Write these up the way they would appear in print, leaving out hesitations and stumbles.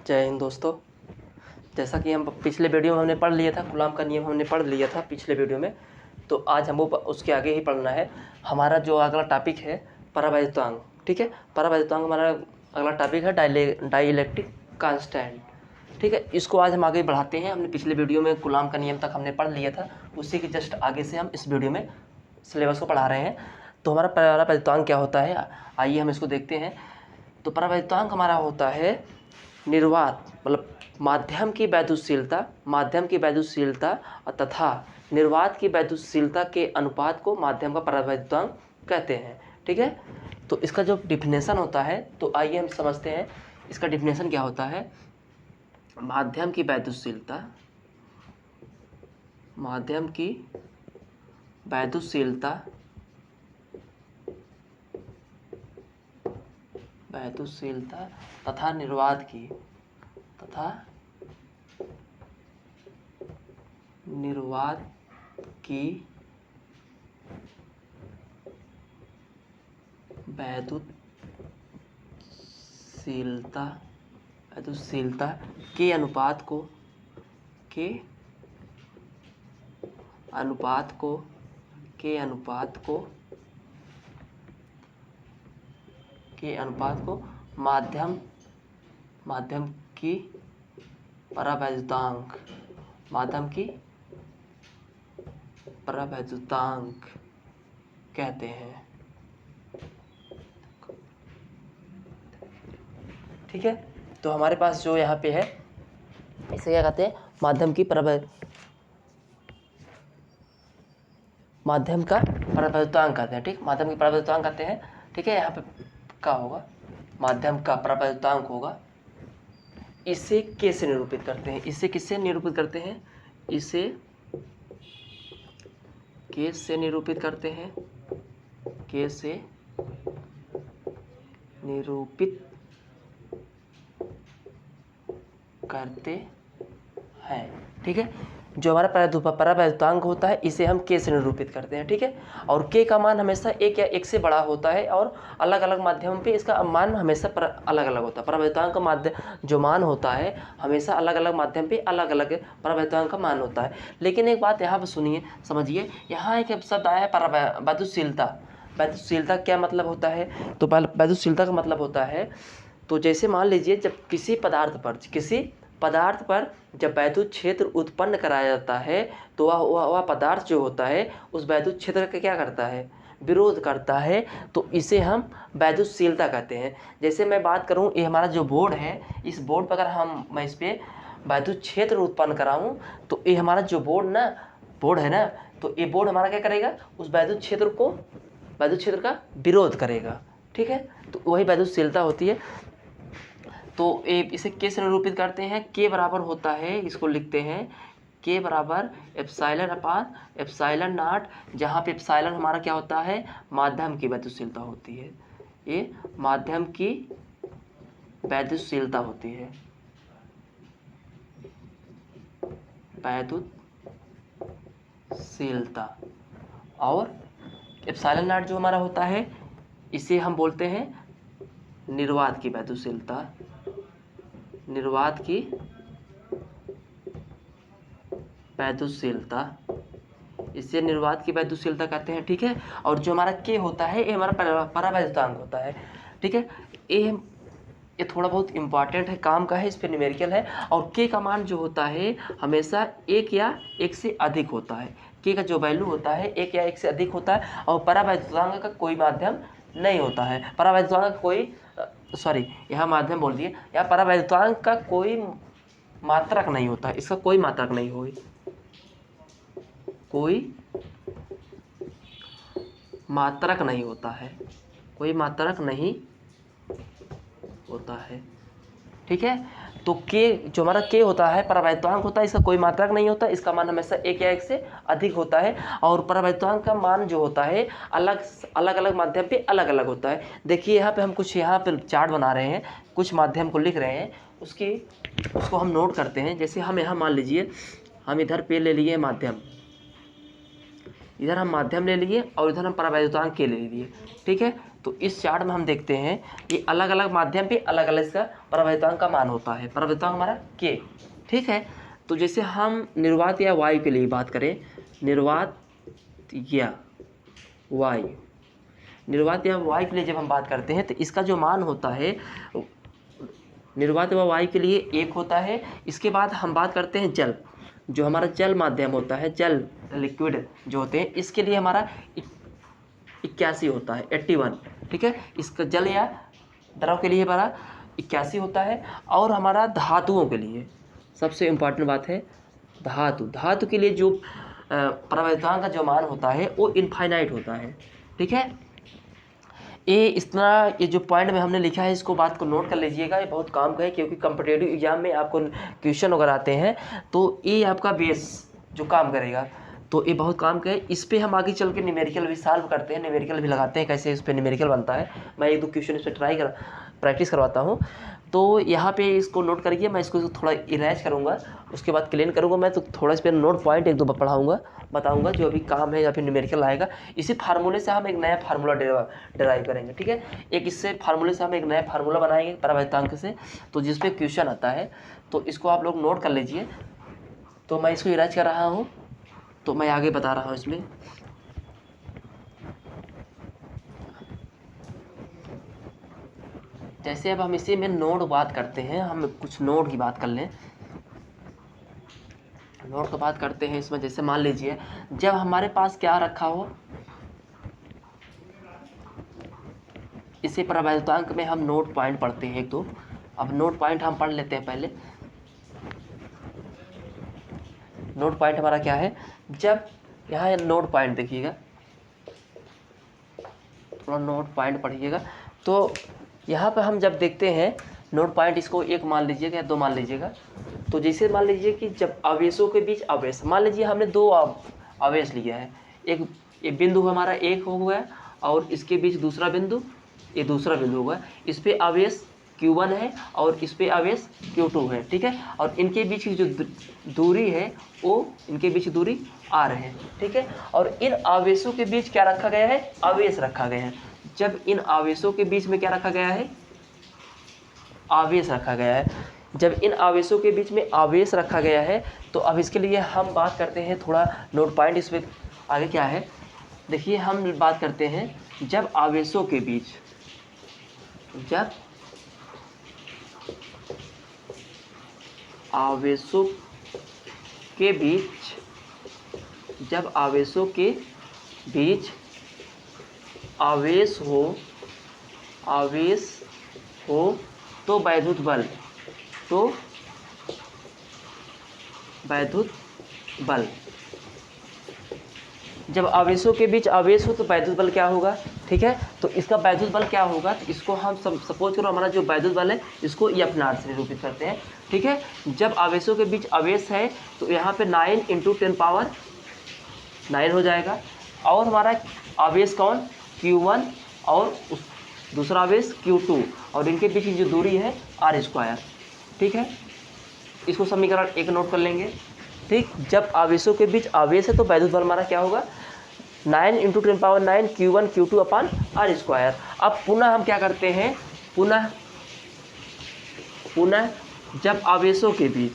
जय हिंद दोस्तों। जैसा कि हम पिछले वीडियो में हमने पढ़ लिया था, कूलॉम का नियम हमने पढ़ लिया था पिछले वीडियो में, तो आज हमको उसके आगे ही पढ़ना है। हमारा जो अगला टॉपिक है परावैद्युतांक, ठीक है। परावैद्युतांक हमारा अगला टॉपिक है डाइलेक्ट्रिक कांस्टेंट, ठीक है। इसको आज हम आगे बढ़ाते हैं। हमने पिछले वीडियो में कूलॉम का नियम तक हमने पढ़ लिया था, उसी के जस्ट आगे से हम इस वीडियो में सिलेबस को पढ़ा रहे हैं। तो हमारा परावैद्युतांक क्या होता है, आइए हम इसको देखते हैं। तो परावैद्युतांक हमारा होता है निर्वात मतलब माध्यम की वैद्युतशीलता तथा निर्वात की वैद्युतशीलता के अनुपात को माध्यम का परावैद्युतांक कहते हैं, ठीक है। तो इसका जो डिफिनेशन होता है, तो आइए हम समझते हैं इसका डिफिनेशन क्या होता है। माध्यम की वैद्युतशीलता तथा निर्वात की वैद्युतशीलता के अनुपात को माध्यम की परावैद्युतांक कहते हैं, ठीक है। तो हमारे पास जो यहाँ पे है इसे क्या कहते हैं, माध्यम का परावैद्युतांक कहते हैं, ठीक। माध्यम की परावैद्युतांक कहते हैं, ठीक है। यहाँ पे क्या होगा, माध्यम का परावैद्युतांक होगा। इसे के से निरूपित करते हैं। इसे किससे निरूपित करते हैं, इसे के से निरूपित करते हैं, के से निरूपित करते हैं, ठीक है। जो हमारा परावैद्युतांक होता है इसे हम के से निरूपित करते हैं, ठीक है। और के का मान हमेशा एक या एक से बड़ा होता है और अलग अलग माध्यम पे इसका मान हमेशा अलग अलग होता है। परावैद्युतांक का जो मान होता है हमेशा अलग अलग माध्यम पे अलग अलग परावैद्युतांक का मान होता है। लेकिन एक बात यहाँ पर सुनिए, समझिए। यहाँ एक शब्द आया है वैद्युतशीलता। वैद्युतशीलता क्या मतलब होता है, तो वैद्युतशीलता का मतलब होता है, तो जैसे मान लीजिए जब किसी पदार्थ पर जब वैद्युत क्षेत्र उत्पन्न कराया जाता है तो वह पदार्थ जो होता है उस वैद्युत क्षेत्र का क्या करता है, विरोध करता है। तो इसे हम वैद्युतशीलता कहते हैं। जैसे मैं बात करूं, ये हमारा जो बोर्ड है, इस बोर्ड पर अगर मैं इस पर वैद्युत क्षेत्र उत्पन्न कराऊं तो ये हमारा जो बोर्ड है ना, तो ये बोर्ड हमारा क्या करेगा, उस वैद्युत क्षेत्र का विरोध करेगा, ठीक है। तो वही वैद्युतशीलता होती है। तो इसे के से निरूपित करते हैं। के बराबर होता है, इसको लिखते हैं के बराबर एप्सिलॉन नॉट, जहाँ पे एप्सिलॉन हमारा क्या होता है, माध्यम की वैद्युतशीलता होती है। ये माध्यम की वैद्युतशीलता होती है, वैद्युतशीलता। और एप्सिलॉन नॉट जो हमारा होता है इसे हम बोलते हैं निर्वात की वैद्युतशीलता। इसे निर्वात की वैद्युतशीलता कहते हैं, ठीक है। और जो हमारा के होता है ये हमारा परावैद्युतांक होता है, ठीक है। ये थोड़ा बहुत इंपॉर्टेंट है, काम का है, इस पर न्यूमेरिकल है। और के का मान जो होता है हमेशा एक या एक से अधिक होता है। के का जो वैल्यू होता है एक या एक से अधिक होता है। और परावैद्युतांक का कोई माध्यम नहीं होता है। परावैद्युतांक का कोई यहाँ माध्यम बोल दिए, यहाँ परावैद्युतांक का कोई मात्रक नहीं होता है। इसका कोई मात्रक नहीं होगी, कोई मात्रक नहीं होता है, ठीक है। तो के जो हमारा के होता है परावैद्युतांक होता है, इसका कोई मात्रक नहीं होता, इसका मान हमेशा एक या एक से अधिक होता है। और परावैद्युतांक का मान जो होता है अलग माध्यम पे अलग अलग होता है। देखिए यहाँ पे हम कुछ यहाँ पे चार्ट बना रहे हैं, कुछ माध्यम को लिख रहे हैं, उसको हम नोट करते हैं। जैसे हम यहाँ मान लीजिए हम इधर पे ले लिए माध्यम, इधर हम माध्यम ले लिए और इधर हम परावैद्युतांक के ले लिए, ठीक है। तो इस चार्ट में हम देखते हैं ये अलग अलग माध्यम पे अलग अलग इसका परावैद्युतांक का मान होता है। परावैद्युतांक हमारा के, ठीक है। तो जैसे हम निर्वात या वायु के लिए बात करें, निर्वात या वायु, निर्वात या वायु के लिए जब हम बात करते हैं तो इसका जो मान होता है निर्वात व वायु के लिए 1 होता है। इसके बाद हम बात करते हैं जल, जो हमारा जल माध्यम होता है, जल लिक्विड जो होते हैं, इसके लिए हमारा 81 होता है, 81, ठीक है। इसका जल या द्रव के लिए हमारा 81 होता है। और हमारा धातुओं के लिए सबसे इम्पॉर्टेंट बात है धातु के लिए जो परावैद्युतांक का जो मान होता है वो इनफाइनाइट होता है, ठीक है। ये जो पॉइंट में हमने लिखा है इसको बात को नोट कर लीजिएगा, ये बहुत काम का है क्योंकि कॉम्पिटिटिव एग्जाम में आपको क्वेश्चन वगैरह आते हैं तो ये आपका बेस जो काम करेगा, तो ये बहुत काम का है। इस पर हम आगे चल के न्यूमेरिकल भी सॉल्व करते हैं, न्यूमेरिकल भी लगाते हैं, कैसे इस पर न्यूमेरिकल बनता है। मैं 1-2 क्वेश्चन इस पर प्रैक्टिस करवाता हूँ। तो यहाँ पे इसको नोट करिए, मैं इसको थोड़ा इरेज करूँगा, उसके बाद क्लीन करूँगा मैं, तो थोड़ा इस पर नोट पॉइंट 1-2 पढ़ाऊँगा, बताऊँगा जो अभी काम है या फिर न्यूमेरिकल आएगा। इसी फार्मूले से हम एक नया फार्मूला डिराइव करेंगे, ठीक है। एक इससे फार्मूले से हम एक नया फार्मूला बनाएंगे परावैद्युतांक से, तो जिस पे क्वेश्चन आता है, तो इसको आप लोग नोट कर लीजिए। तो मैं इसको इरेज कर रहा हूँ, तो मैं आगे बता रहा हूँ इसमें। जैसे अब हम इसी में नोड बात करते हैं, हम कुछ नोड की बात कर लें। नोड की बात करते हैं इसमें, जैसे मान लीजिए जब हमारे पास क्या रखा हो, इसी परावैद्युतांक में हम नोड पॉइंट पढ़ते हैं 1-2। अब नोड पॉइंट हम पढ़ लेते हैं पहले। नोड पॉइंट हमारा क्या है, जब यहाँ नोड पॉइंट देखिएगा, थोड़ा नोड पॉइंट पढ़िएगा। तो यहाँ पर हम जब देखते हैं नोड पॉइंट, इसको 1 मान लीजिएगा या 2 मान लीजिएगा। तो जैसे मान लीजिए कि जब आवेशों के बीच आवेश, मान लीजिए हमने 2 आवेश लिया है, एक बिंदु हमारा 1 हो गया और इसके बीच दूसरा बिंदु, ये दूसरा बिंदु होगा, इस पे आवेश Q1 है और इस पे आवेश Q2 है, ठीक है। और इनके बीच की जो दूरी है वो, इनके बीच दूरी R है, ठीक है। और इन आवेशों के बीच क्या रखा गया है, आवेश रखा गया है। जब इन आवेशों के बीच में क्या रखा गया है, आवेश रखा गया है, जब इन आवेशों के बीच में आवेश रखा गया है, तो अब इसके लिए हम बात करते हैं थोड़ा नोट पॉइंट। इसमें आगे क्या है देखिए, हम बात करते हैं जब आवेशों के बीच, जब आवेशों के बीच, जब आवेशों के बीच आवेश हो तो वैद्युत बल, तो वैद्युत बल, जब आवेशों के बीच आवेश हो तो वैद्युत बल क्या होगा, ठीक है। तो इसका वैद्युत बल क्या होगा, तो इसको हम सपोज करो हमारा जो वैद्युत बल है इसको F0 से निरूपित करते हैं, ठीक है। जब आवेशों के बीच आवेश है तो यहाँ पे 9 × 10⁹ हो जाएगा। और हमारा आवेश कौन, Q1 और दूसरा आवेश Q2, और इनके बीच की जो दूरी है R², ठीक है। इसको समीकरण 1 नोट कर लेंगे, ठीक। जब आवेशों के बीच आवेश है तो वैद्युत बल हमारा क्या होगा, 9 × 10⁹ Q1 Q2 अपान R²। अब पुनः हम क्या करते हैं, पुनः जब आवेशों के बीच,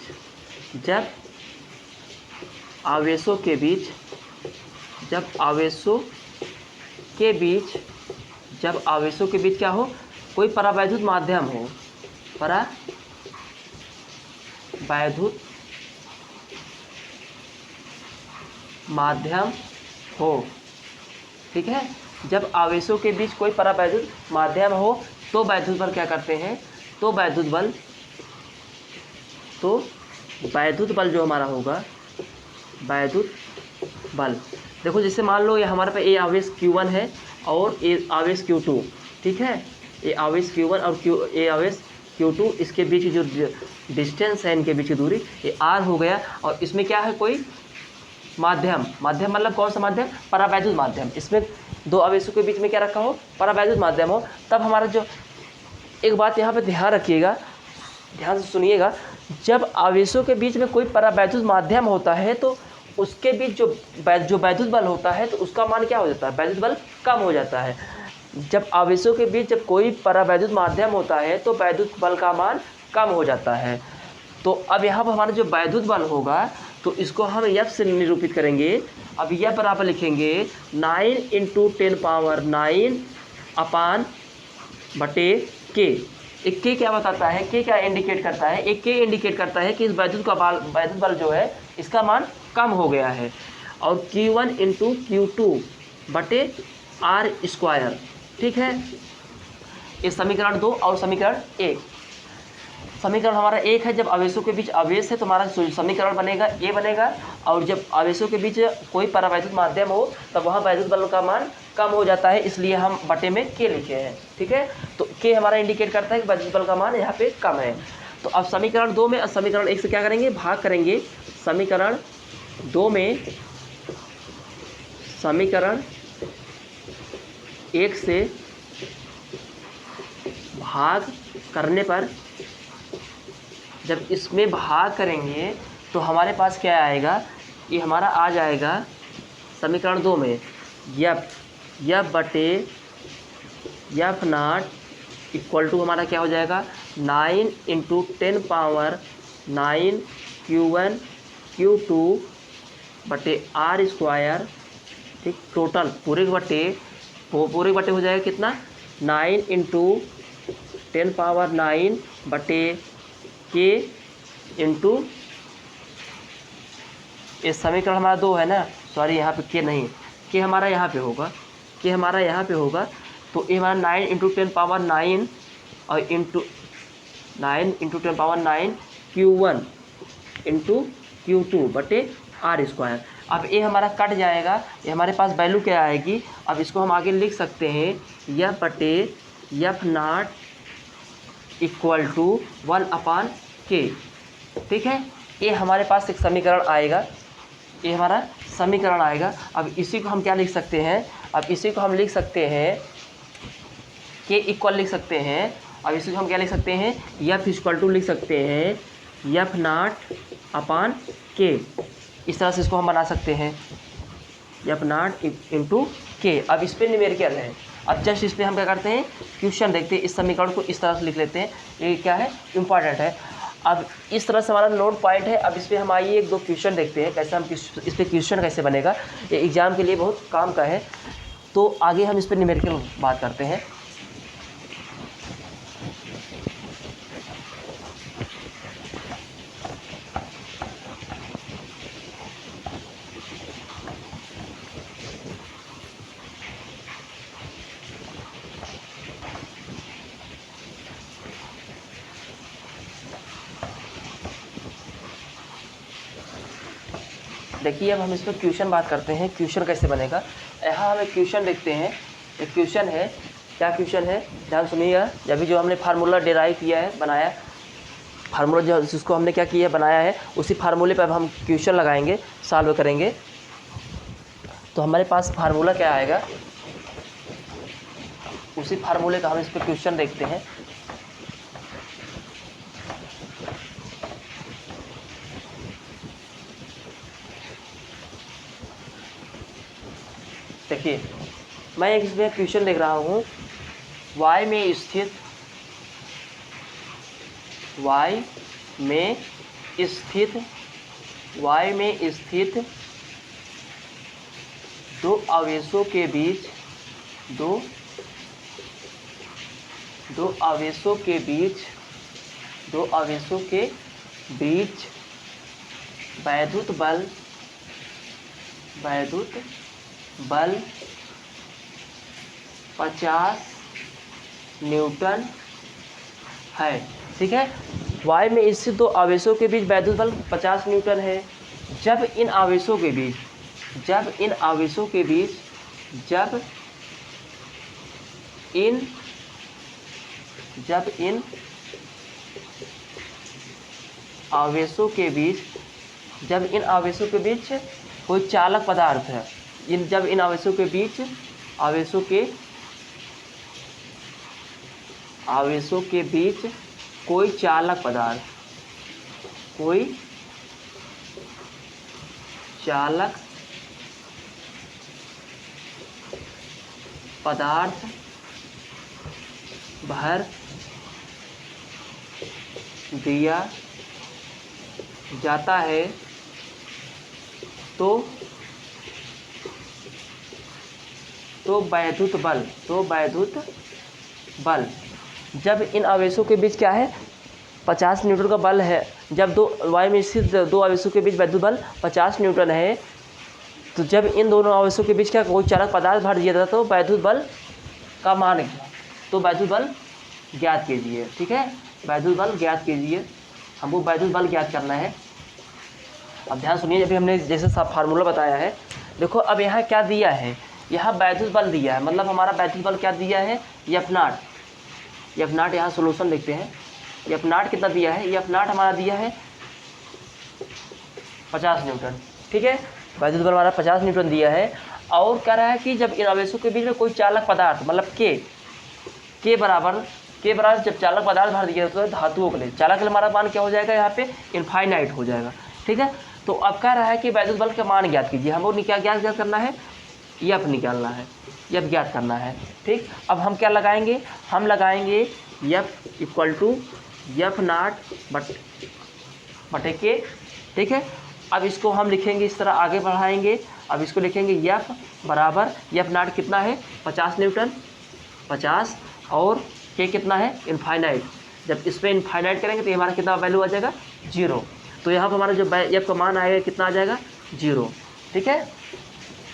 जब आवेशों के बीच, जब आवेशों के बीच, जब आवेशों के बीच क्या हो, कोई परावैद्युत माध्यम हो, परावैद्युत माध्यम हो, ठीक है। जब आवेशों के बीच कोई परावैद्युत माध्यम हो तो वैद्युत बल क्या करते हैं, तो वैद्युत बल जो हमारा होगा, वैद्युत बल, देखो जैसे मान लो ये हमारे पे ये आवेश Q1 है और ये आवेश Q2, ठीक है। ये आवेश Q1 और ये आवेश Q2, इसके बीच जो डिस्टेंस है, इनके बीच की दूरी ये R हो गया। और इसमें क्या है, कोई माध्यम मतलब कौन सा माध्यम, परावैद्युत माध्यम। इसमें 2 आवेशों के बीच में क्या रखा हो, परावैद्युत माध्यम हो। तब हमारा जो, एक बात यहाँ पे ध्यान रखिएगा, ध्यान से सुनिएगा, जब आवेशों के बीच में कोई परावैद्युत माध्यम होता है तो उसके बीच जो वैद्युत बल होता है तो उसका मान क्या हो जाता है, वैद्युत बल कम हो जाता है। जब आवेशों के बीच जब कोई परावैद्युत माध्यम होता है तो वैद्युत बल का मान कम हो जाता है। तो अब यहाँ पर हमारा जो वैद्युत बल होगा तो इसको हम F से निरूपित करेंगे। अब यह बराबर लिखेंगे 9 × 10⁹ अपान बटे के। एक के क्या बताता है, के क्या इंडिकेट करता है, एक के इंडिकेट करता है कि इस वैद्युत बल जो है इसका मान कम हो गया है। और Q1 × Q2 बटे R², ठीक है। ये समीकरण 2 और समीकरण 1। समीकरण हमारा 1 है, जब आवेशों के बीच आवेश है तो हमारा समीकरण बनेगा ए बनेगा, और जब आवेशों के बीच कोई परावैद्युत माध्यम हो तब वहाँ वैद्युत बल का मान कम हो जाता है, इसलिए हम बटे में के लिखे हैं, ठीक है। तो के हमारा इंडिकेट करता है कि वैद्युत बल का मान यहाँ पे कम है। तो अब समीकरण 2 में समीकरण 1 से क्या करेंगे, भाग करेंगे। समीकरण 2 में समीकरण 1 से भाग करने पर जब इसमें भाग करेंगे तो हमारे पास क्या आएगा, ये हमारा आ जाएगा समीकरण 2 में F बटे F0 इक्वल टू हमारा क्या हो जाएगा 9 × 10⁹ Q1 Q2 बटे R², ठीक। टोटल पूरे के बटे हो जाएगा कितना 9 × 10⁹ बटे के इंटू, ये समीकरण हमारा 2 है ना, सॉरी यहाँ पे के नहीं, के हमारा यहाँ पे होगा, तो ये हमारा 9 × 10⁹ और इंटू 9 × 10⁹ Q1 × Q2 बटे R²। अब ये हमारा कट जाएगा, ये हमारे पास वैल्यू क्या आएगी, अब इसको हम आगे लिख सकते हैं F बटे F0 इक्वल टू 1/k, ठीक है। ये हमारे पास एक समीकरण आएगा, ये हमारा समीकरण आएगा। अब इसी को हम क्या लिख सकते हैं, अब इसी को हम लिख सकते हैं के इक्वल लिख सकते हैं। अब इसी को हम क्या लिख सकते हैं, F इक्वल टू लिख सकते हैं F0/k। इस तरह से इसको हम बना सकते हैं F0 × k। अब इस पर न्यूमेरिकल है, अब जस्ट इस पर हम क्या करते हैं, क्वेश्चन देखते हैं, इस समीकरण को इस तरह से लिख लेते हैं, ये क्या है इम्पॉर्टेंट है। अब इस तरह से हमारा नोट पॉइंट है। अब इस पर हम आइए 1-2 क्वेश्चन देखते हैं, कैसे हम इस पर क्वेश्चन कैसे बनेगा, ये एग्ज़ाम के लिए बहुत काम का है। तो आगे हम इस पर न्यूमेरिकल बात करते हैं। देखिए अब हम इस पर क्वेश्चन बात करते हैं, क्वेश्चन कैसे बनेगा। यहाँ हम एक क्वेश्चन देखते हैं, एक क्वेश्चन है, क्या क्वेश्चन है ध्यान सुनिएगा। अभी जो हमने फार्मूला डिराइव किया है, बनाया फार्मूला, जो जिसको हमने क्या किया है बनाया है, उसी फार्मूले पर अब हम क्वेश्चन लगाएंगे, सॉल्व करेंगे। तो हमारे पास फार्मूला क्या आएगा, उसी फार्मूले का हम इस पर क्वेश्चन देखते हैं। देखिए मैं एक इसमें क्वेश्चन देख रहा हूँ, y में स्थित दो आवेशों के बीच वैद्युत बल 50 न्यूटन है, ठीक है। y में स्थित दो आवेशों के बीच वैद्युत बल 50 न्यूटन है। जब इन आवेशों के बीच कोई चालक पदार्थ है, जब इन आवेशों के बीच कोई चालक पदार्थ भर दिया जाता है तो वैद्युत बल जब इन आवेशों के बीच क्या है 50 न्यूटन का बल है, जब दो वायु में स्थित दो आवेशों के बीच वैद्युत बल 50 न्यूटन है, तो जब इन दोनों आवेशों के बीच क्या कोई चालक पदार्थ भर दिया था तो वैद्युत बल का मान, तो वैद्युत बल ज्ञात कीजिए। ठीक है, वैद्युत बल ज्ञात कीजिए, हमको वैद्युत बल ज्ञात करना है। अब ध्यान सुनिए, अभी हमने जैसे फार्मूला बताया है, देखो अब यहाँ क्या दिया है, यहाँ वैद्युत बल दिया है, मतलब हमारा वैद्युत बल क्या दिया है, एफ नॉट यहाँ सोल्यूशन लिखते हैं, एफ नॉट कितना दिया है, एफ नॉट हमारा दिया है 50 न्यूटन। ठीक है, वैद्युत बल हमारा 50 न्यूटन दिया है, और कह रहा है कि जब इन आवेशों के बीच में कोई चालक पदार्थ मतलब के बराबर जब चालक पदार्थ भर दिया तो धातुओं के लिए चालक के लिए हमारा मान क्या हो जाएगा, यहाँ पे इनफाइनाइट हो जाएगा। ठीक है, तो अब कह रहा है कि वैद्युत बल का मान ज्ञात कीजिए, हमको क्या ज्ञात करना है, एफ निकालना है, एफ ज्ञात करना है। ठीक, अब हम क्या लगाएंगे, हम लगाएंगे F equal to F not बटे के। ठीक है, अब इसको हम लिखेंगे इस तरह, आगे बढ़ाएंगे, अब इसको लिखेंगे एफ बराबर एफ नॉट कितना है 50 न्यूटन 50, और के कितना है इनफाइनाइट। जब इस पर इनफाइनाइट करेंगे तो ये हमारा कितना वैल्यू आ जाएगा 0, तो यहाँ पर हमारा जो एफ का मान आएगा कितना आ जाएगा 0। ठीक है,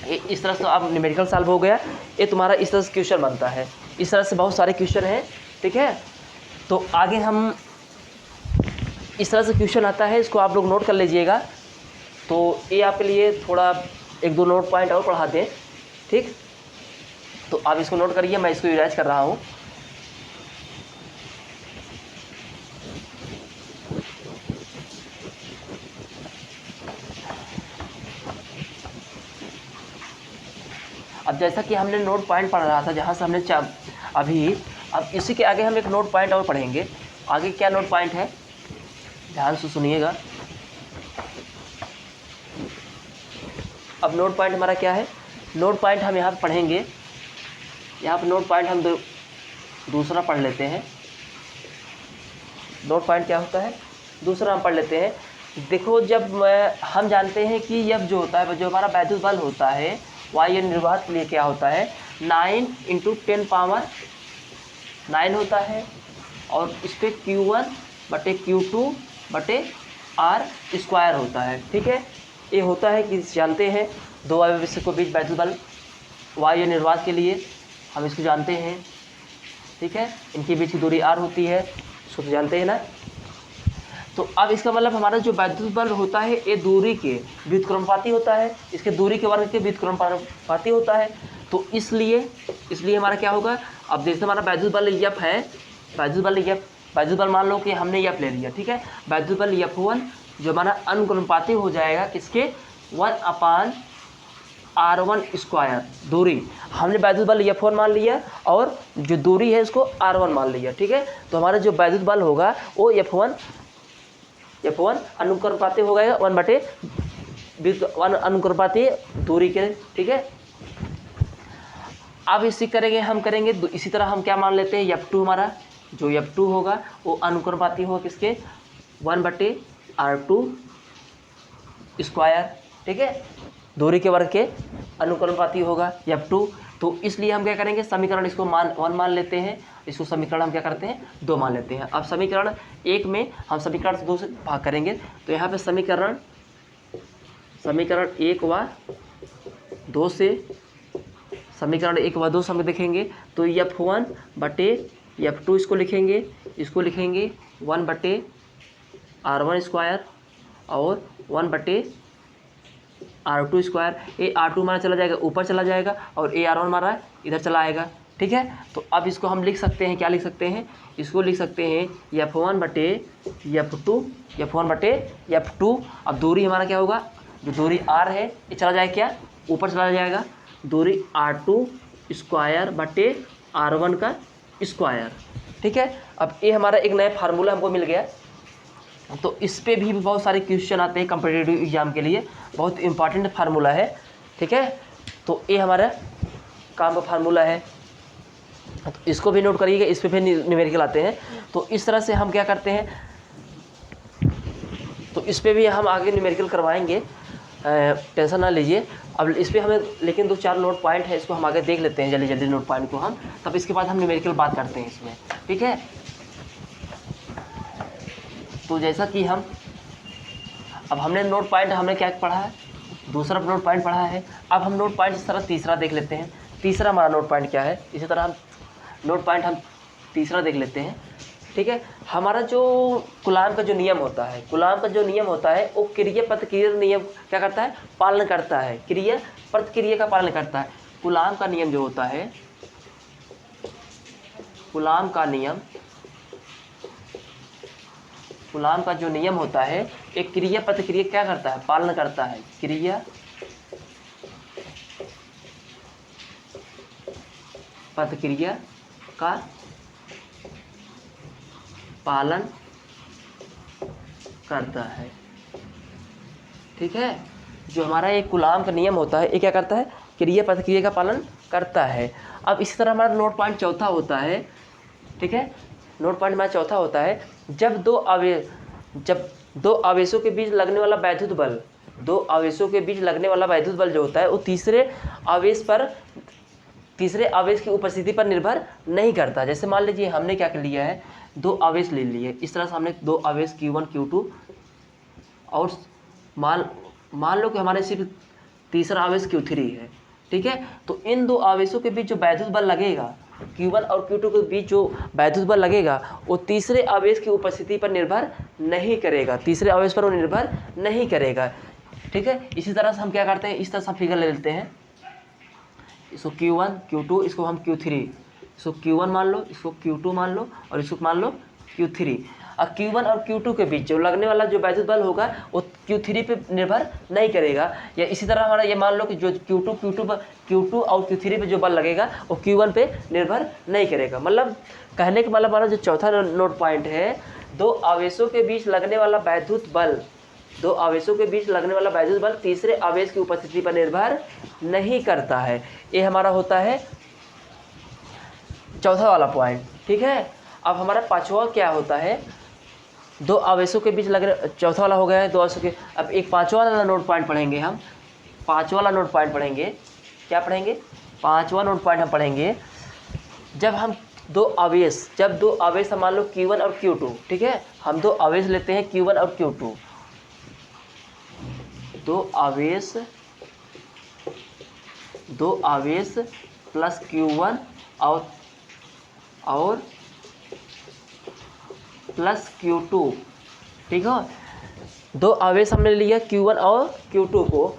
इस तरह से अब न्यूमेरिकल सॉल्व हो गया। ये तुम्हारा इस तरह से क्वेश्चन बनता है, इस तरह से बहुत सारे क्वेश्चन हैं। ठीक है, तो आगे हम इस तरह से क्वेश्चन आता है, इसको आप लोग नोट कर लीजिएगा। तो ये आपके लिए थोड़ा 1-2 नोट पॉइंट और पढ़ा दें। ठीक, तो आप इसको नोट करिए, मैं इसको रिवाइज कर रहा हूँ। अब जैसा कि हमने नोट पॉइंट पढ़ रहा था, जहाँ से हमने अभी, अब इसी के आगे हम एक नोट पॉइंट और पढ़ेंगे। आगे क्या नोट पॉइंट है, ध्यान से सुनिएगा। अब नोट पॉइंट हमारा क्या है, नोट पॉइंट हम यहाँ पर पढ़ेंगे, यहाँ पर नोट पॉइंट हम दूसरा पढ़ लेते हैं। नोट पॉइंट क्या होता है, दूसरा हम पढ़ लेते हैं। देखो, जब हम जानते हैं कि एफ जो होता है, जो हमारा वैद्युत बल होता है, वायु निर्वात के लिए क्या होता है 9 × 10 पावर 9 होता है, और इस पर Q1/Q2/R² होता है। ठीक है, ये होता है कि जानते हैं दो आवेश के बीच वैद्युत बल वायु निर्वात के लिए हम इसको जानते हैं। ठीक है, इनके बीच की दूरी R होती है, इसको तो जानते हैं ना। तो अब इसका मतलब हमारा जो वैद्युत बल होता है ये दूरी के व्युत्क्रमानुपाती होता है, इसके दूरी के वर्ग के व्युत्क्रमानुपाती होता है। तो इसलिए हमारा क्या होगा, अब जैसे हमारा वैद्युत बल एफ है, वैद्युत बल मान लो कि हमने एफ ले लिया। ठीक है, वैद्युत बल F1 जो हमारा अनुक्रमानुपाती हो जाएगा किसके 1/R1²। दूरी हमने वैद्युत बल F1 मान लिया और जो दूरी है इसको R1 मान लिया। ठीक है, तो हमारा जो वैद्युत बल होगा वो F1 अनुक्रमानुपाती हो गया 1 अनुक्रमानुपाती दूरी के। ठीक है, अब इसी करेंगे इसी तरह हम क्या मान लेते हैं, F2 हमारा जो F2 होगा वो अनुक्रमानुपाती होगा किसके 1/R2²। ठीक है, दूरी के वर्ग के अनुक्रमानुपाती होगा F2। तो इसलिए हम क्या करेंगे, समीकरण इसको 1 मान लेते हैं, इसको समीकरण हम क्या करते हैं 2 मान लेते हैं। अब समीकरण 1 में हम समीकरण 2 से भाग करेंगे, तो यहाँ पे समीकरण 1 व 2 से समीकरण 1 व 2 से हम देखेंगे तो F1/F2 इसको लिखेंगे 1/R1² और 1/R2²। ये R2 हमारा चला जाएगा ऊपर चला जाएगा और ये R1 हमारा इधर चला आएगा। ठीक है, तो अब इसको हम लिख सकते हैं, क्या लिख सकते हैं, इसको लिख सकते हैं F1/F2। अब दूरी हमारा क्या होगा, जो दूरी R है ये चला जाएगा क्या ऊपर चला जाएगा, दूरी R2²/R1²। ठीक है, अब ये हमारा एक नया फार्मूला हमको मिल गया। तो इस पे भी बहुत सारे क्वेश्चन आते हैं कॉम्पिटिटिव एग्जाम के लिए, बहुत इंपॉर्टेंट फार्मूला है। ठीक है, तो ये हमारा काम का फार्मूला है। तो इसको भी नोट करिएगा, इस पे फिर न्यूमेरिकल आते हैं। तो इस तरह से हम क्या करते हैं, तो इस पे भी हम आगे न्यूमेरिकल करवाएंगे, टेंशन ना लीजिए। अब इस पे हमें लेकिन 2-4 नोट पॉइंट है, इसको हम आगे देख लेते हैं जल्दी जल्दी नोट पॉइंट को हम, तब इसके बाद हम न्यूमेरिकल बात करते हैं इसमें, ठीक है। तो जैसा कि अब हमने नोट पॉइंट हमने क्या पढ़ा है, दूसरा नोट पॉइंट पढ़ा है। अब हम नोट पॉइंट इस तरह तीसरा देख लेते हैं। तीसरा हमारा नोट पॉइंट क्या है, इसी तरह हम नोट पॉइंट हम तीसरा देख लेते हैं, ठीक है। हमारा जो कूलाम का जो नियम होता है, कूलाम का जो नियम होता है वो क्रिया प्रतिक्रिया नियम क्या करता है, पालन करता है, क्रिया प्रतिक्रिया का पालन करता है। कूलाम का नियम जो होता है, कूलाम का नियम, कूलाम का जो नियम होता है एक क्रिया प्रतिक्रिया क्या करता है, पालन करता है, क्रिया प्रतिक्रिया का पालन करता है, ठीक है। जो हमारा एक कूलाम का नियम होता है ये क्या करता है, क्रिया प्रतिक्रिया का पालन करता है। अब इसी तरह हमारा नोट पॉइंट चौथा होता है, ठीक है। नोट पॉइंट हमारा चौथा होता है, जब दो आवेशों के बीच लगने वाला वैद्युत बल, दो आवेशों के बीच लगने वाला वैद्युत बल जो होता है वो तीसरे आवेश की उपस्थिति पर निर्भर नहीं करता। जैसे मान लीजिए हमने क्या कर लिया है, 2 आवेश ले लिए, इस तरह से हमने 2 आवेश Q1 Q2 और मान लो कि हमारे सिर्फ तीसरा आवेश Q3 है, ठीक है। तो इन 2 आवेशों के बीच जो वैद्युत बल लगेगा, Q1 और Q2 के बीच जो वैद्युत बल लगेगा वो तीसरे आवेश की उपस्थिति पर निर्भर नहीं करेगा, तीसरे आवेश पर वो निर्भर नहीं करेगा, ठीक है। इसी तरह से हम क्या करते हैं, इस तरह से फिगर ले लेते हैं, इसको Q1 Q2, इसको हम Q3, इसको Q1 मान लो, इसको Q2 मान लो और इसको मान लो Q3। अब Q1 और Q2 के बीच जो लगने वाला जो वैद्युत बल होगा वो Q3 पे निर्भर नहीं करेगा। या इसी तरह हमारा ये मान लो कि जो Q2 और Q3 पे जो बल लगेगा वो Q1 पे निर्भर नहीं करेगा। मतलब कहने का मतलब हमारा जो चौथा नोट पॉइंट है, 2 आवेशों के बीच लगने वाला वैद्युत बल, 2 आवेशों के बीच लगने वाला वैद्युत बल तीसरे आवेश की उपस्थिति पर निर्भर नहीं करता है। ये हमारा होता है चौथा वाला पॉइंट, ठीक है। अब हमारा पांचवा क्या होता है, 2 आवेशों के बीच लगने, चौथा वाला हो गया है 2 आवेशों के। अब एक पांचवा वाला नोट पॉइंट पढ़ेंगे हम, पांचवा वाला नोट पॉइंट पढ़ेंगे, क्या पढ़ेंगे, पांचवा नोट पॉइंट हम पढ़ेंगे, जब 2 आवेश मान लो Q1 और Q2, ठीक है। हम 2 आवेश लेते हैं Q1 और Q2, 2 आवेश प्लस Q1 और प्लस Q2, ठीक है। 2 आवेश हमने लिया Q1 और Q2 को,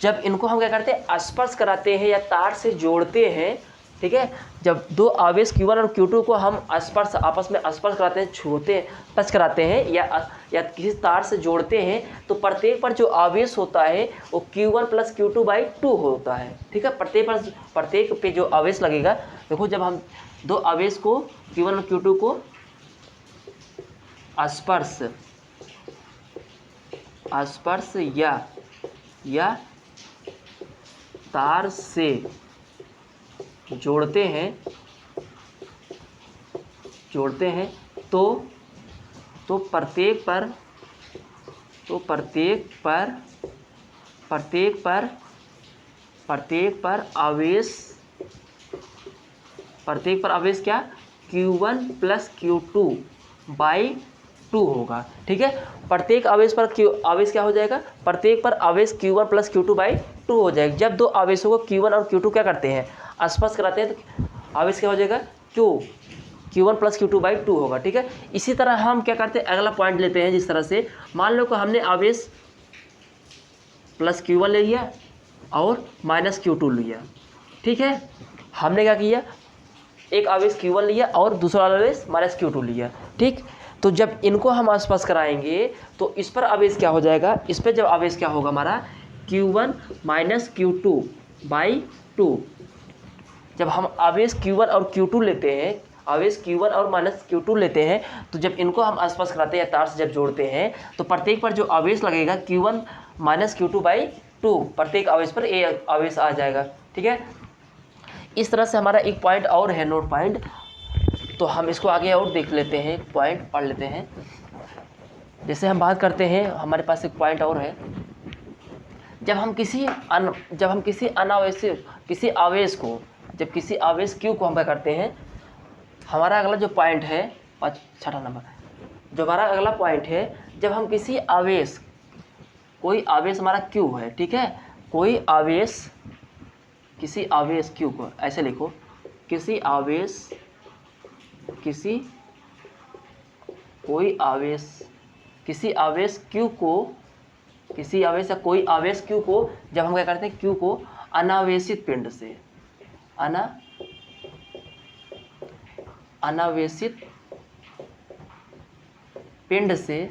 जब इनको हम क्या करते हैं, स्पर्श कराते हैं या तार से जोड़ते हैं, ठीक है। जब 2 आवेश Q1 और Q2 को हम आपस में स्पर्श कराते हैं, छूते हैं, टच कराते हैं या किसी तार से जोड़ते हैं, तो प्रत्येक पर जो आवेश होता है वो Q1 प्लस Q2/2 होता है, ठीक है। प्रत्येक पे जो आवेश लगेगा, देखो जब हम 2 आवेश को Q1 और Q2 को स्पर्श या तार से जोड़ते हैं तो प्रत्येक पर आवेश क्या, Q1 प्लस Q2/2 होगा, ठीक है। प्रत्येक आवेश पर आवेश क्या हो जाएगा, प्रत्येक पर आवेश Q1 प्लस Q2/2 हो जाएगा। जब 2 आवेशों को Q1 और Q2 क्या करते हैं, स्पर्श कराते हैं, तो आवेश क्या हो जाएगा, Q1 प्लस Q2/2 होगा, ठीक है। इसी तरह हम क्या करते हैं, अगला पॉइंट लेते हैं, जिस तरह से मान लो कि हमने आवेश प्लस Q1 ले लिया और माइनस Q2 लिया, ठीक है। हमने क्या किया, एक आवेश Q1 लिया और दूसरा आवेश माइनस Q2 लिया, ठीक। तो जब इनको हम स्पर्श कराएंगे तो इस पर आवेश क्या हो जाएगा, इस पर जब आवेश क्या होगा हमारा Q1 माइनस Q2/2। जब हम आवेश Q1 और Q2 लेते हैं, आवेश Q1 और माइनस Q2 लेते हैं, तो जब इनको हम स्पर्श कराते हैं या तार से जब जोड़ते हैं, तो प्रत्येक पर जो आवेश लगेगा Q1 माइनस Q2/2, प्रत्येक आवेश पर ए आवेश आ जाएगा, ठीक है। इस तरह से हमारा एक पॉइंट और है नोट पॉइंट, तो हम इसको आगे और देख लेते हैं, पॉइंट पढ़ लेते हैं। जैसे हम बात करते हैं, हमारे पास एक पॉइंट और है, जब हम किसी अनावश्यक किसी आवेश को, जब किसी आवेश Q को हम क्या करते हैं, हमारा अगला जो पॉइंट है 6वां नंबर, जो हमारा अगला पॉइंट है, जब हम किसी आवेश, कोई आवेश हमारा Q है, ठीक है, कोई आवेश, किसी आवेश Q को ऐसे लिखो, किसी आवेश, कोई आवेश Q को, किसी आवेश या कोई आवेश Q को जब हम क्या करते हैं, Q को अनावेशित पिंड से, अनावेशित पिंड से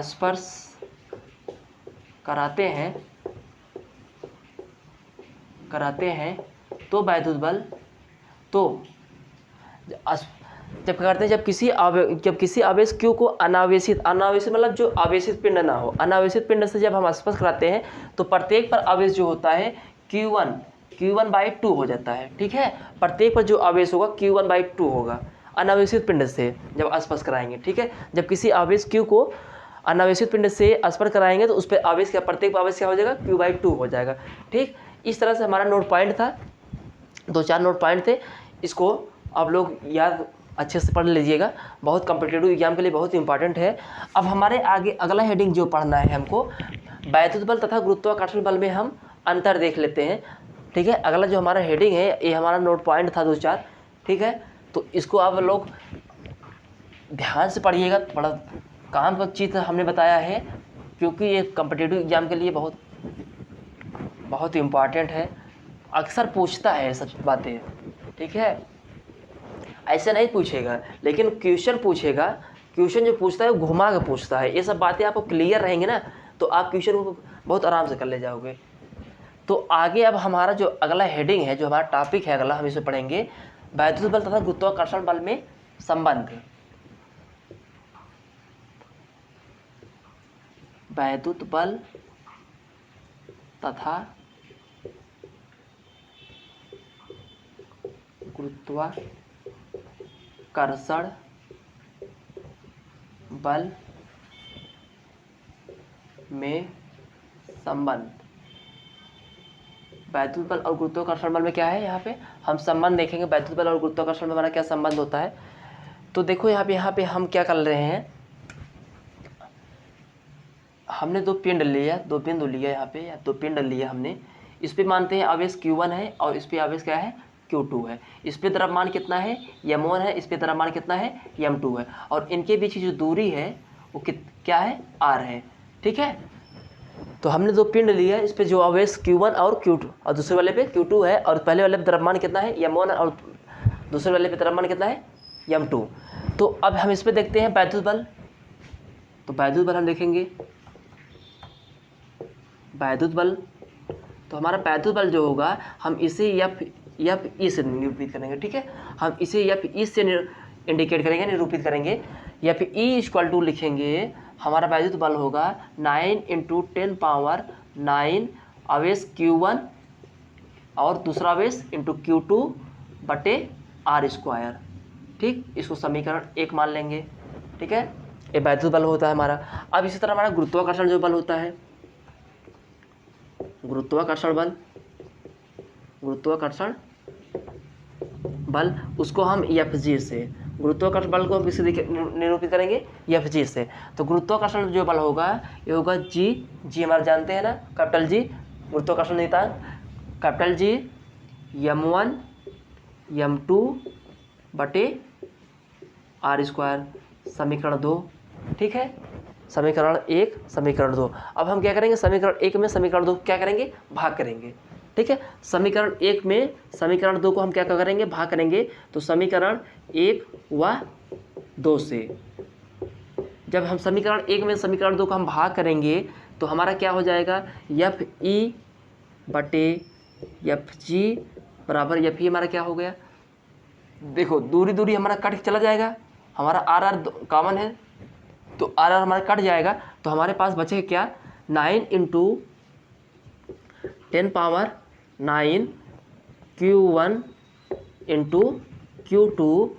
स्पर्श कराते हैं तो वैद्युत बल, तो जब क्या करते हैं, जब किसी आवेश Q को अनावेशित मतलब जो आवेशित पिंड ना हो, अनावेशित पिंड से जब हम स्पर्श कराते हैं तो प्रत्येक पर आवेश जो होता है Q1/2 हो जाता है, ठीक है, प्रत्येक पर जो आवेश होगा Q1/2 होगा अनावेशित पिंड से जब स्पर्श कराएंगे, ठीक है। जब किसी आवेश Q को अनावेशित पिंड से स्पर्श कराएंगे तो उस पर आवेश क्या, प्रत्येक आवेश क्या हो जाएगा, Q/2 हो जाएगा, ठीक। इस तरह से हमारा नोट पॉइंट था, 2-4 नोट पॉइंट थे, इसको आप लोग याद अच्छे से पढ़ लीजिएगा, बहुत कॉम्पिटिटिव एग्जाम के लिए बहुत इंपॉर्टेंट है। अब हमारे आगे अगला हेडिंग जो पढ़ना है हमको, वैद्युत बल तथा गुरुत्वाकर्षण बल में हम अंतर देख लेते हैं, ठीक है। अगला जो हमारा हेडिंग है, ये हमारा नोट पॉइंट था 2-4, ठीक है, तो इसको आप लोग ध्यान से पढ़िएगा, बड़ा काम का चीज़ हमने बताया है, क्योंकि ये कॉम्पिटिटिव एग्जाम के लिए बहुत इम्पॉर्टेंट है, अक्सर पूछता है सब बातें, ठीक है। ऐसे नहीं पूछेगा, लेकिन क्वेश्चन पूछेगा, क्वेश्चन जो पूछता है वो घुमा के पूछता है, ये सब बातें आपको क्लियर रहेंगे ना, तो आप क्वेश्चन को बहुत आराम से कर ले जाओगे। तो आगे अब हमारा जो अगला हेडिंग है, जो हमारा टॉपिक है अगला, हम इसे पढ़ेंगे, वैद्युत बल तथा गुरुत्वाकर्षण बल में संबंध। वैद्युत बल तथा गुरुत्वाकर्षण बल में संबंध। वैद्युत बल और गुरुत्वाकर्षण बल में क्या है, यहाँ पे हम संबंध देखेंगे, वैद्युत बल और गुरुत्वाकर्षण बल में हमारा क्या संबंध होता है। तो देखो यहाँ पे हम क्या कर रहे हैं, हमने दो बिंदु लिया, यहाँ पे, या 2 पिंड लिया हमने, इस पे मानते हैं आवेश Q1 है और इस पे आवेश क्या है, Q2 है, इस पे द्रव्यमान कितना है, M1 है, इस पे द्रव्यमान कितना है, M2 है, और इनके बीच की जो दूरी है वो क्या है, R है, ठीक है। तो हमने 2 पिंड लिया, इस पे जो आवेश Q1 और Q2, और दूसरे वाले पे Q2 है, और पहले वाले पे द्रव्यमान कितना है, M1, और दूसरे वाले पे द्रव्यमान कितना है, M2। तो अब हम इस पे देखते हैं वैद्युत बल, तो वैद्युत बल हम देखेंगे, वैद्युत बल, तो हमारा वैद्युत बल जो होगा, हम इसे Fe से निरूपित करेंगे, ठीक है, हम इसे Fe से इंडिकेट करेंगे, निरूपित करेंगे। Fe इक्वल टू लिखेंगे, हमारा वैद्युत बल होगा 9 × 10⁹ आवेश Q1 और दूसरा आवेश इंटू Q2/R², ठीक, इसको समीकरण 1 मान लेंगे, ठीक है, ये वैद्युत बल होता है हमारा। अब इसी तरह हमारा गुरुत्वाकर्षण जो बल होता है, गुरुत्वाकर्षण बल, उसको हम Fg से, गुरुत्वाकर्षण बल को हम किससे निरूपित करेंगे, Fg से। तो गुरुत्वाकर्षण जो बल होगा, ये होगा जी हमारे जानते हैं ना, कैपिटल G, गुरुत्वाकर्षण नियतांक कैपिटल G, M1 M2/R², समीकरण 2, ठीक है, समीकरण 1, समीकरण 2। अब हम क्या करेंगे, समीकरण 1 में समीकरण 2 क्या करेंगे, भाग करेंगे, ठीक है। समीकरण 1 में समीकरण 2 को हम क्या करेंगे, भाग करेंगे। तो समीकरण 1 व 2 से जब हम समीकरण 1 में समीकरण 2 को हम भाग करेंगे तो हमारा क्या हो जाएगा, Fe/Fg बराबर, Fe हमारा क्या हो गया, देखो दूरी हमारा कट चला जाएगा, हमारा R कॉमन है, तो R हमारा कट जाएगा, तो हमारे पास बचेगा क्या, 9 × 10⁻⁴ 9 Q1 इंटू Q2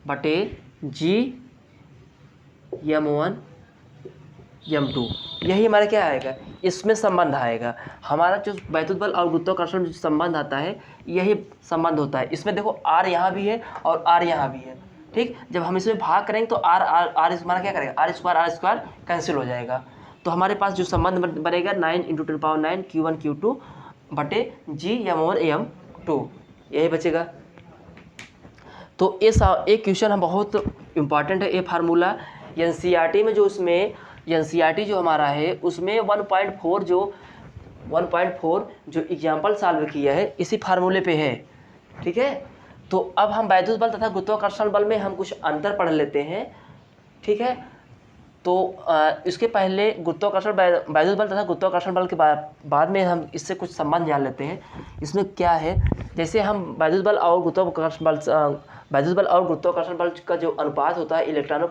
बटे G M1 M2, यही हमारा क्या आएगा, इसमें संबंध आएगा। हमारा जो वैद्युत बल और गुरुत्वाकर्षण जो संबंध आता है यही संबंध होता है। इसमें देखो R यहाँ भी है और R यहाँ भी है, ठीक। जब हम इसमें भाग करेंगे तो R हमारा क्या करेगा, R स्क्वायर कैंसिल हो जाएगा। तो हमारे पास जो संबंध बनेगा 9 × 10⁹ Q1 Q2 बटे G M1 M2, यही बचेगा। तो ये क्वेश्चन हम बहुत इम्पॉर्टेंट है। ये फार्मूला एनसीईआरटी में जो उसमें एनसीईआरटी जो हमारा है उसमें 1.4 जो एग्जाम्पल सॉल्व किया है इसी फार्मूले पे है, ठीक है। तो अब हम वैद्युत बल तथा गुरुत्वाकर्षण बल में हम कुछ अंतर पढ़ लेते हैं, ठीक है। तो इसके पहले गुरुत्वाकर्षण वैद्युत बल तथा गुरुत्वाकर्षण बल के बाद में हम इससे कुछ संबंध जान लेते हैं। इसमें क्या है, जैसे हम वैद्युत बल और गुरुत्वाकर्षण बल का जो अनुपात होता है इलेक्ट्रॉनों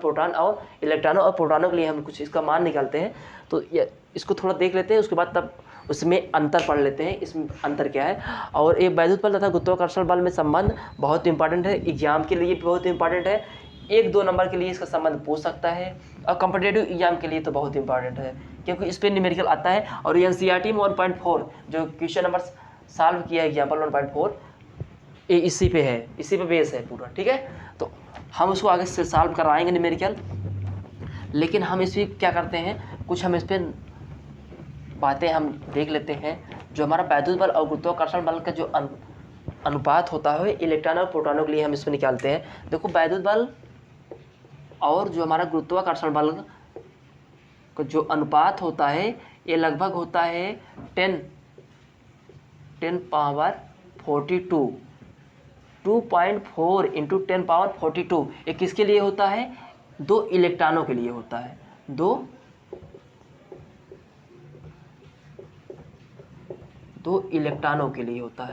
और प्रोटॉनों के लिए हम कुछ इसका मान निकालते हैं। तो इसको थोड़ा देख लेते हैं, उसके बाद तब उसमें अंतर पढ़ लेते हैं, इसमें अंतर क्या है। और एक वैद्युत बल तथा गुरुत्वाकर्षण बल में संबंध बहुत इंपॉर्टेंट है, एग्जाम के लिए बहुत इंपॉर्टेंट है। 1-2 नंबर के लिए इसका संबंध पूछ सकता है और कॉम्पिटिटिव एग्जाम के लिए तो बहुत इंपॉर्टेंट है क्योंकि इस पर न्यूमेरिकल आता है। और एनसीईआरटी में 1.4 जो क्वेश्चन नंबर सॉल्व किया है एग्जाम्पल 1.4 ये इसी पे है, इसी पे बेस है पूरा, ठीक है। तो हम उसको आगे से सॉल्व कराएंगे न्यूमेरिकल, लेकिन हम इसमें क्या करते हैं, कुछ हम इस पर बातें हम देख लेते हैं। जो हमारा वैद्युत बल और गुरुत्वाकर्षण बल का जो अनुपात होता है इलेक्ट्रॉन और प्रोटॉनों के लिए हम इसमें निकालते हैं। देखो वैद्युत बल और जो हमारा गुरुत्वाकर्षण बल का जो अनुपात होता है ये लगभग होता है 10 पावर 42, 2.4 × 10 पावर 42। ये किसके लिए होता है, 2 इलेक्ट्रॉनों के लिए होता है, 2 इलेक्ट्रॉनों के लिए होता है।